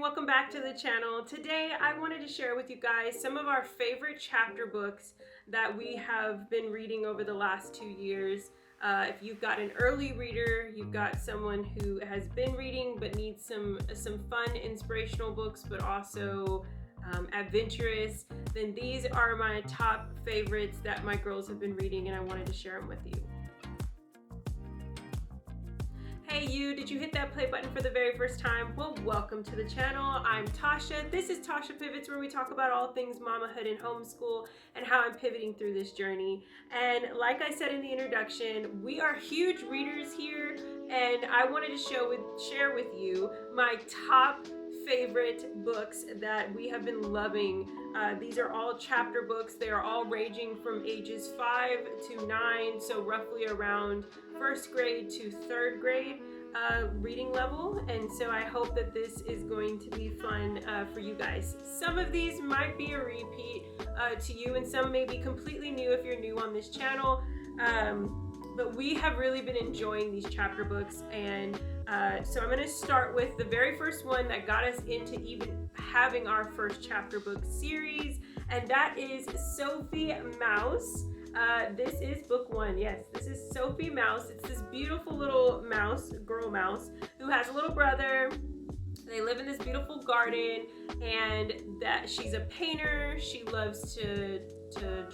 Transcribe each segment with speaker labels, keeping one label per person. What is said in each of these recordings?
Speaker 1: welcome back to the channel. Today I wanted to share with you guys some of our favorite chapter books that we have been reading over the last 2 years. If you've got an early reader, you've got someone who has been reading but needs some fun inspirational books but also adventurous, then these are my top favorites that my girls have been reading and I wanted to share them with you. Hey you, did you hit that play button for the very first time? Well, welcome to the channel. I'm Tasha. This is Tasha Pivots, where we talk about all things mamahood and homeschool and how I'm pivoting through this journey. And like I said in the introduction, we are huge readers here, and I wanted to share with you my top favorite books that we have been loving. These are all chapter books. They are all ranging from ages 5 to 9, so roughly around 1st grade to 3rd grade reading level, and so I hope that this is going to be fun for you guys. Some of these might be a repeat to you, and some may be completely new if you're new on this channel, but we have really been enjoying these chapter books, and so I'm going to start with the very first one that got us into even having our first chapter book series, and that is Sophie Mouse. This is book 1. Yes, this is Sophie Mouse. It's this beautiful little mouse, girl mouse, who has a little brother. They live in this beautiful garden, and that she's a painter. She loves to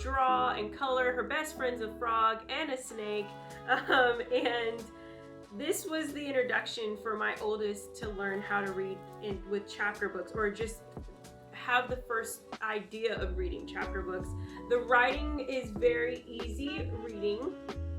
Speaker 1: draw and color. Her best friend's a frog and a snake, and this was the introduction for my oldest to learn how to read with chapter books, or just have the first idea of reading chapter books. The writing is very easy reading,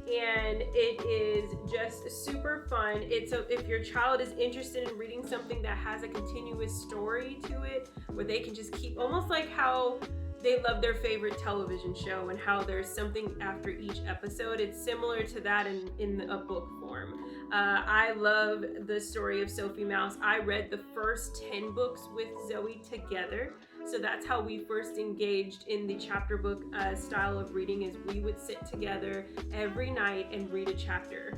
Speaker 1: and it is just super fun. If your child is interested in reading something that has a continuous story to it, where they can just keep, almost like how they love their favorite television show and how there's something after each episode, it's similar to that in a book form. I love the story of Sophie Mouse. I read the first 10 books with Zoe together. So that's how we first engaged in the chapter book style of reading, is we would sit together every night and read a chapter.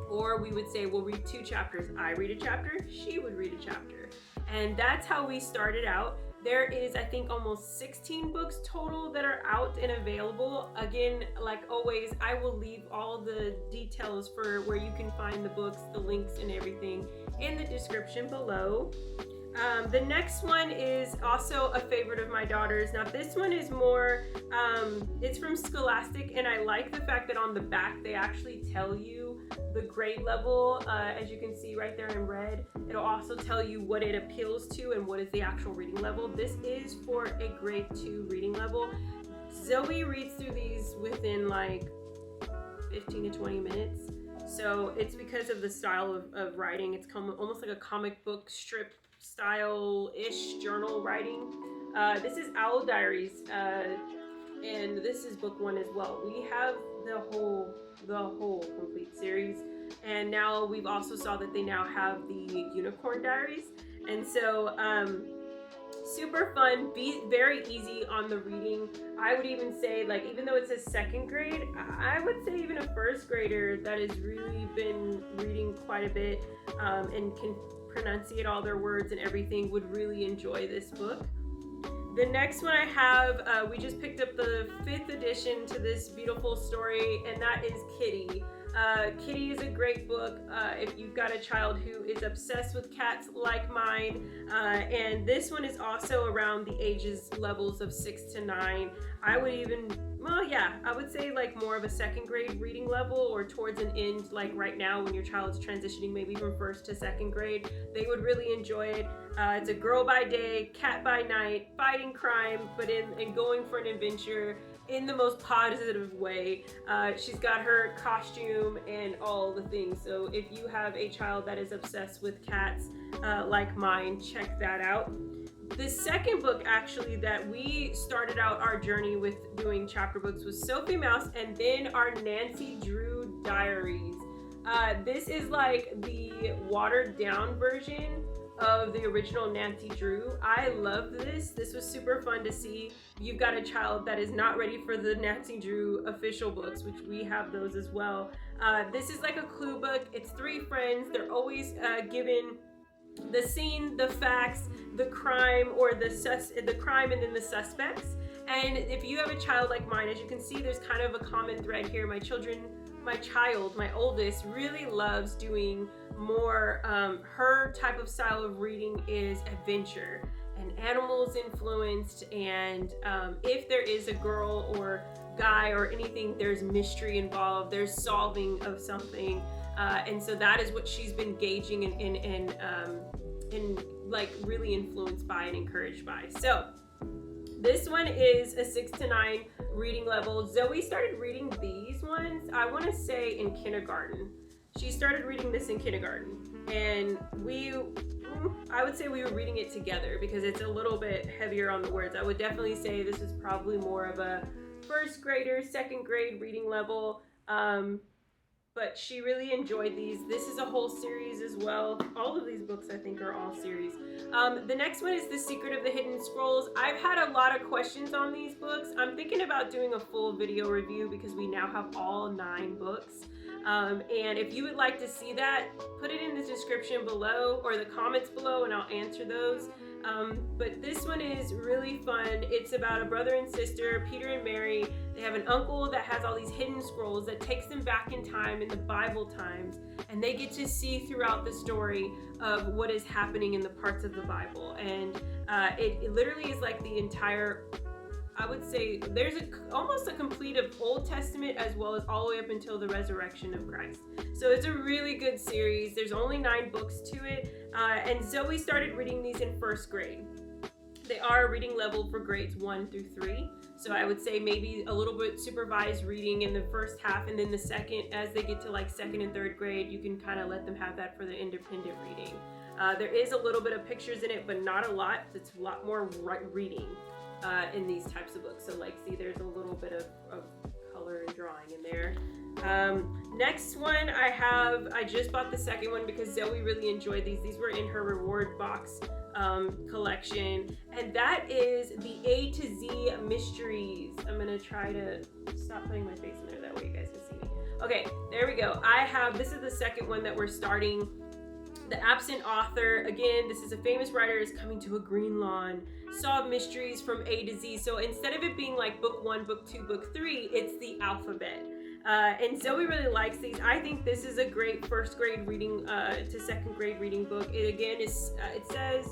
Speaker 1: Or we would say, we'll read 2 chapters. I read a chapter, she would read a chapter. And that's how we started out. There is, I think, almost 16 books total that are out and available. Again, like always, I will leave all the details for where you can find the books, the links and everything in the description below. The next one is also a favorite of my daughter's. Now this one is more, it's from Scholastic, and I like the fact that on the back they actually tell you the grade level, as you can see right there in red. It'll also tell you what it appeals to and what is the actual reading level. This is for a grade 2 reading level. Zoe reads through these within like 15 to 20 minutes. So it's because of the style of writing. It's almost like a comic book strip style-ish journal writing. This is Owl Diaries, and this is book 1 as well. We have the whole complete series, and now we've also saw that they now have the Unicorn Diaries, and so super fun, very easy on the reading. I would even say, like, even though it says 2nd grade, I would say even a 1st grader that has really been reading quite a bit and can pronunciate all their words and everything would really enjoy this book. The next one I have, we just picked up the 5th edition to this beautiful story, and that is Kitty. Kitty is a great book if you've got a child who is obsessed with cats like mine, and this one is also around the ages levels of 6 to 9. I would even, well, yeah, I would say like more of a 2nd grade reading level, or towards an end, like right now when your child's transitioning maybe from 1st to 2nd grade. They would really enjoy it. It's a girl by day, cat by night, fighting crime, but in going for an adventure in the most positive way. She's got her costume and all the things. So if you have a child that is obsessed with cats like mine, check that out. The second book actually that we started out our journey with doing chapter books was Sophie Mouse, and then our Nancy Drew Diaries. This is like the watered down version of the original Nancy Drew. I love this. This was super fun to see. You've got a child that is not ready for the Nancy Drew official books, which we have those as well. This is like a clue book. It's 3 friends. They're always given the scene, the facts, the crime, or the crime and then the suspects. And if you have a child like mine, as you can see, there's kind of a common thread here. My oldest, really loves doing more, her type of style of reading is adventure and animals influenced, and if there is a girl or guy or anything, there's mystery involved, there's solving of something, and so that is what she's been gauging and like really influenced by and encouraged by. So this one is a 6 to 9 reading level. Zoe started reading these ones, I want to say, in kindergarten. She started reading this in kindergarten, and I would say we were reading it together because it's a little bit heavier on the words. I would definitely say this is probably more of a first grader, second grade reading level. But she really enjoyed these. This is a whole series as well. All of these books, I think, are all series. The next one is The Secret of the Hidden Scrolls. I've had a lot of questions on these books. I'm thinking about doing a full video review because we now have all 9 books. And if you would like to see that, put it in the description below or the comments below and I'll answer those. But this one is really fun. It's about a brother and sister, Peter and Mary. They have an uncle that has all these hidden scrolls that takes them back in time in the Bible times, and they get to see throughout the story of what is happening in the parts of the Bible. And it literally is like the entire, I would say there's almost a complete of Old Testament as well as all the way up until the resurrection of Christ. So it's a really good series. There's only 9 books to it. And Zoe started reading these in first grade. They are a reading level for grades 1 through 3. So I would say maybe a little bit supervised reading in the first half, and then the second, as they get to like 2nd and 3rd grade, you can kind of let them have that for the independent reading. There is a little bit of pictures in it, but not a lot. It's a lot more reading in these types of books. So like, see, there's a little bit of color and drawing in there. Next one I just bought the second one because Zoe really enjoyed these. These were in her reward box collection, and that is the A to Z Mysteries. I'm gonna try to stop putting my face in there, that way you guys can see me. Okay, there we go. This is the second one that we're starting. The absent author, again, this is a famous writer, is coming to a green lawn, solve mysteries from A to Z. So instead of it being like book 1, book 2, book 3, it's the alphabet. And Zoe really likes these. I think this is a great first grade reading to second grade reading book. It again is, it says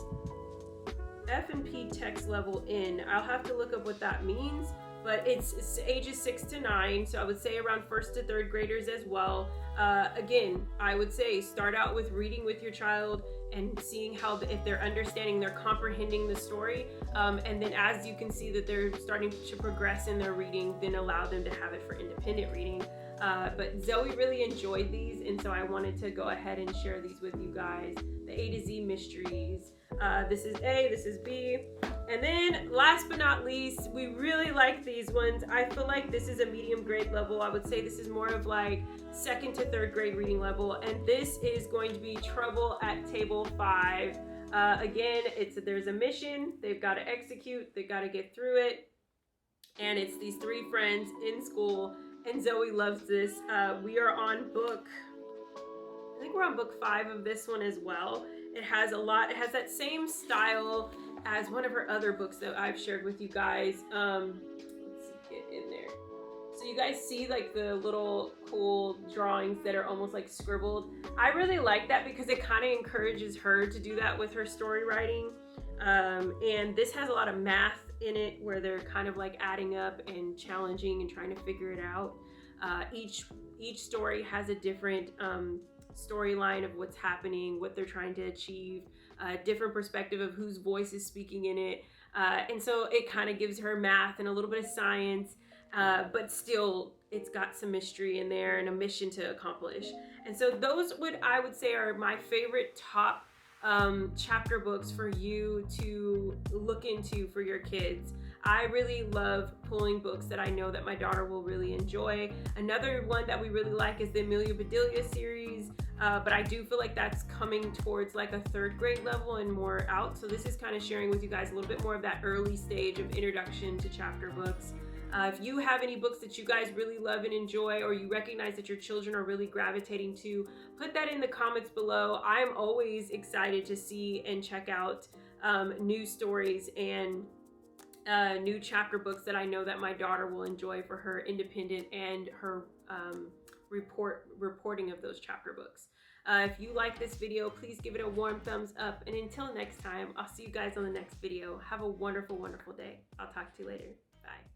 Speaker 1: F&P text level in. I'll have to look up what that means, but it's ages 6 to 9. So I would say around 1st to 3rd graders as well. Again, I would say start out with reading with your child and seeing how, if they're understanding, they're comprehending the story. And then as you can see that they're starting to progress in their reading, then allow them to have it for independent reading. But Zoe really enjoyed these, and so I wanted to go ahead and share these with you guys. The A to Z Mysteries. This is A, this is B. And then last but not least, we really like these ones. I feel like this is a medium grade level. I would say this is more of like 2nd to 3rd grade reading level. And this is going to be Trouble at Table 5. Again, there's a mission. They've got to execute. They've got to get through it. And it's these 3 friends in school. And Zoe loves this. We are on book, I think we're on book 5 of this one as well. It has that same style as one of her other books that I've shared with you guys. Let's get in there. So you guys see like the little cool drawings that are almost like scribbled. I really like that because it kind of encourages her to do that with her story writing. And this has a lot of math in it where they're kind of like adding up and challenging and trying to figure it out. Each story has a different storyline of what's happening, what they're trying to achieve, different perspective of whose voice is speaking in it. And so it kind of gives her math and a little bit of science, but still it's got some mystery in there and a mission to accomplish. And so those I would say are my favorite top chapter books for you to look into for your kids. I really love pulling books that I know that my daughter will really enjoy. Another one that we really like is the Amelia Bedelia series, but I do feel like that's coming towards like a 3rd grade level and more out. So this is kind of sharing with you guys a little bit more of that early stage of introduction to chapter books. If you have any books that you guys really love and enjoy, or you recognize that your children are really gravitating to, put that in the comments below. I'm always excited to see and check out new stories and new chapter books that I know that my daughter will enjoy for her independent and her reporting of those chapter books. If you like this video, please give it a warm thumbs up. And until next time, I'll see you guys on the next video. Have a wonderful, wonderful day. I'll talk to you later. Bye.